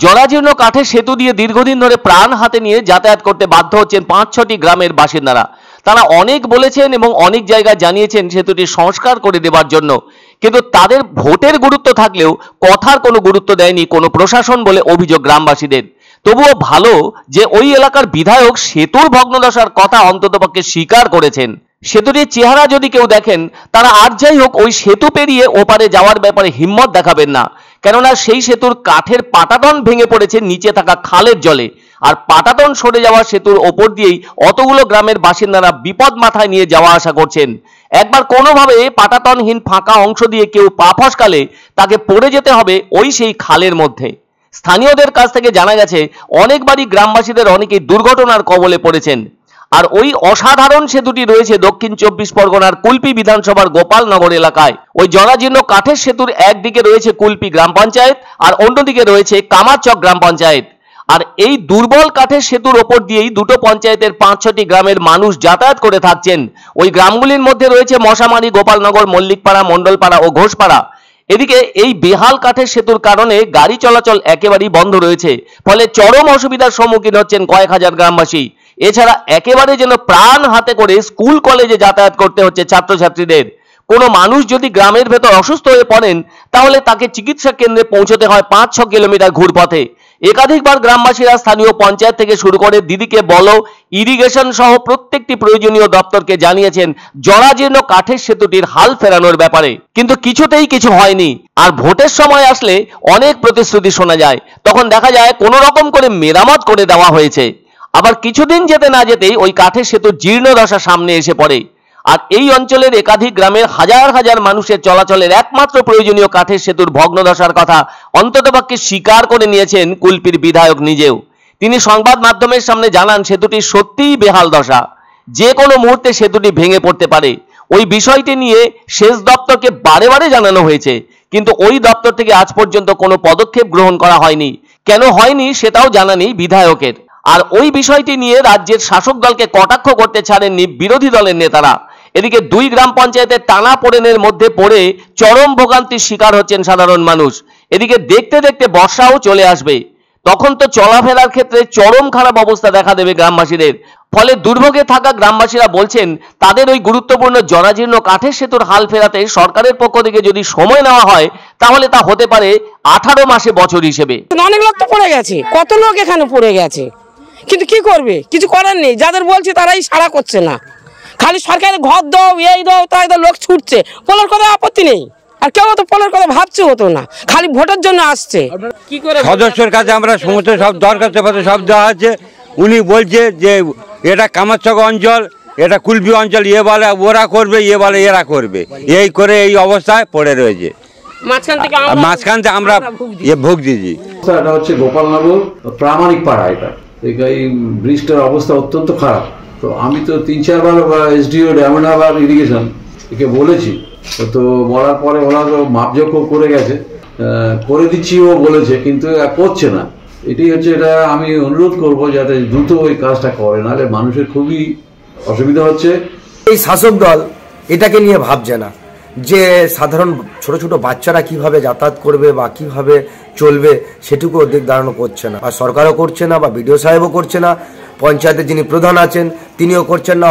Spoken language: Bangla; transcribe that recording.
জরাজীর্ণ কাঠের সেতু দিয়ে দীর্ঘদিন ধরে প্রাণ হাতে নিয়ে যাতায়াত করতে বাধ্য হচ্ছেন ৫-৬টি গ্রামের বাসিন্দারা। তারা অনেক বলেছেন এবং অনেক জায়গায় জানিয়েছেন সেতুটি সংস্কার করে দেওয়ার জন্য, কিন্তু তাদের ভোটের গুরুত্ব থাকলেও কথার কোনো গুরুত্ব দেয়নি কোনো প্রশাসন বলে অভিযোগ গ্রামবাসীদের। তবুও ভালো যে ওই এলাকার বিধায়ক সেতুর ভগ্নদশার কথা অন্ততপক্ষে স্বীকার করেছেন। সেতুটির চেহারা যদি কেউ দেখেন, তারা আর যাই হোক ওই সেতু পেরিয়ে ওপারে যাওয়ার ব্যাপারে হিম্মত দেখাবেন না, কেননা সেই সেতুর কাঠের পাটাতন ভেঙে পড়েছে নিচে থাকা খালের জলে। আর পাটাতন সরে যাওয়া সেতুর ওপর দিয়েই অতগুলো গ্রামের বাসিন্দারা বিপদ মাথায় নিয়ে যাওয়া আসা করছেন। একবার কোনোভাবে পাটাতনহীন ফাঁকা অংশ দিয়ে কেউ পা ফসকালে তাকে পড়ে যেতে হবে ওই সেই খালের মধ্যে। স্থানীয়দের কাছ থেকে জানা গেছে অনেকবারই গ্রামবাসীদের অনেকেই দুর্ঘটনার কবলে পড়েছেন। আর ওই অসাধারণ সেতুটি রয়েছে দক্ষিণ ২৪ পরগনার কুলপি বিধানসভার গোপালনগর এলাকায়। ওই জরাজীর্ণ কাঠের সেতুর একদিকে রয়েছে কুলপি গ্রাম পঞ্চায়েত আর অন্যদিকে রয়েছে কামারচক গ্রাম পঞ্চায়েত। আর এই দুর্বল কাঠের সেতুর ওপর দিয়েই দুটো পঞ্চায়েতের ৫-৬টি গ্রামের মানুষ যাতায়াত করে থাকছেন। ওই গ্রামগুলির মধ্যে রয়েছে মশামারি, গোপালনগর, মল্লিকপাড়া, মণ্ডলপাড়া ও ঘোষপাড়া। এদিকে এই বেহাল কাঠের সেতুর কারণে গাড়ি চলাচল একেবারেই বন্ধ রয়েছে, ফলে চরম অসুবিধার সম্মুখীন হচ্ছেন কয়েক হাজার গ্রামবাসী। এছাড়া একেবারে যেন প্রাণ হাতে করে স্কুল কলেজে যাতায়াত করতে হচ্ছে ছাত্রছাত্রীদের। কোনো মানুষ যদি গ্রামের ভেতর অসুস্থ হয়ে পড়েন, তাহলে তাকে চিকিৎসা কেন্দ্রে পৌঁছতে হয় ৫-৬ কিলোমিটার ঘুরপথে। একাধিকবার গ্রামবাসীরা স্থানীয় পঞ্চায়েত থেকে শুরু করে দিদিকে বলো, ইরিগেশন সহ প্রত্যেকটি প্রয়োজনীয় দপ্তরকে জানিয়েছেন জরাজীর্ণ কাঠের সেতুটির হাল ফেরানোর ব্যাপারে, কিন্তু কিছুতেই কিছু হয়নি। আর ভোটের সময় আসলে অনেক প্রতিশ্রুতি শোনা যায়, তখন দেখা যায় কোনো রকম করে মেরামত করে দেওয়া হয়েছে। আবার কিছুদিন যেতে না যেতেই ওই কাঠের সেতুর জীর্ণদশা সামনে এসে পড়ে। আর এই অঞ্চলের একাধিক গ্রামের হাজার হাজার মানুষের চলাচলের একমাত্র প্রয়োজনীয় কাঠের সেতুর ভগ্নদশার কথা অন্ততপক্ষে স্বীকার করে নিয়েছেন কুলপির বিধায়ক নিজেও। তিনি সংবাদ মাধ্যমের সামনে জানান সেতুটি সত্যিই বেহাল দশা, যে কোনো মুহূর্তে সেতুটি ভেঙে পড়তে পারে। ওই বিষয়টি নিয়ে সেচ দপ্তরকে বারে বারে জানানো হয়েছে, কিন্তু ওই দপ্তর থেকে আজ পর্যন্ত কোনো পদক্ষেপ গ্রহণ করা হয়নি। কেন হয়নি সেটাও জানা নেই বিধায়কের। আর ওই বিষয়টি নিয়ে রাজ্যের শাসক দলকে কটাক্ষ করতে ছাড়েননি বিরোধী দলের নেতারা। এদিকে দুই গ্রাম পঞ্চায়েতের টানাপোড়েনের মধ্যে পড়ে চরম ভোগান্তির শিকার হচ্ছেন সাধারণ মানুষ। এদিকে দেখতে দেখতে বর্ষাও চলে আসবে, তখন তো চলাফেরার ক্ষেত্রে চরম খারাপ অবস্থা দেখা দেবে গ্রামবাসীদের। ফলে দুর্ভোগে থাকা গ্রামবাসীরা বলছেন তাদের ওই গুরুত্বপূর্ণ জরাজীর্ণ কাঠের সেতুর হাল ফেরাতে সরকারের পক্ষ থেকে যদি সময় নেওয়া হয়, তাহলে তা হতে পারে 18 মাসে বছর হিসেবে। অনেক লোক তো পড়ে গেছে, কত লোক এখানে পড়ে গেছে, কিন্তু কি করবে, কিছু করার নেই। যাদের বলছে তারাই সাড়া করছে না, খালি সরকারের ঘর দাও, এই দাও, তাই দাও, লোক ছুটছে। পোলের কথা আপত্তি নেই, আর কেউ তো পোলের কথা ভাবছে হতো না, খালি ভোটের জন্য আসছে। কি করে সদস্যের কাছে আমরা সমস্ত সব দরখাস্ত সব দেওয়া আছে। উনি বলছে যে এটা কামারচক অঞ্চল, এটা কুলপি অঞ্চল, ইয়ে বলে ওরা করবে, ইয়ে বলে এরা করবে, এই করে এই অবস্থায় পড়ে রয়েছে। মাঝখান থেকে আমরা ভোগ দিয়েছি। এটা হচ্ছে গোপালনগর প্রামাণিক পাড়া। এটা এই ব্রিজটার অবস্থা অত্যন্ত খারাপ। তো আমি তো ৩-৪ বার এসডিও ড্যামেনাবার ইরিগেশন একে বলেছি, তো বলার পরে ওরা তো মাপজোক করে গেছে, করে দিচ্ছিও বলেছে, কিন্তু করছে না। এটাই হচ্ছে, এটা আমি অনুরোধ করব যাতে দ্রুত ওই কাজটা করে, নাহলে মানুষের খুবই অসুবিধা হচ্ছে। এই শাসক দল এটাকে নিয়ে ভাবছে না যে সাধারণ ছোট ছোট বাচ্চারা কিভাবে যাতায়াত করবে বা কিভাবে চলবে, সেটুকু দিক ধারণা করছে না। আর সরকারও করছে না, বা বিডিও সাহেবও করছে না, পঞ্চায়েতের যিনি প্রধান আছেন তিনিও করছেন না।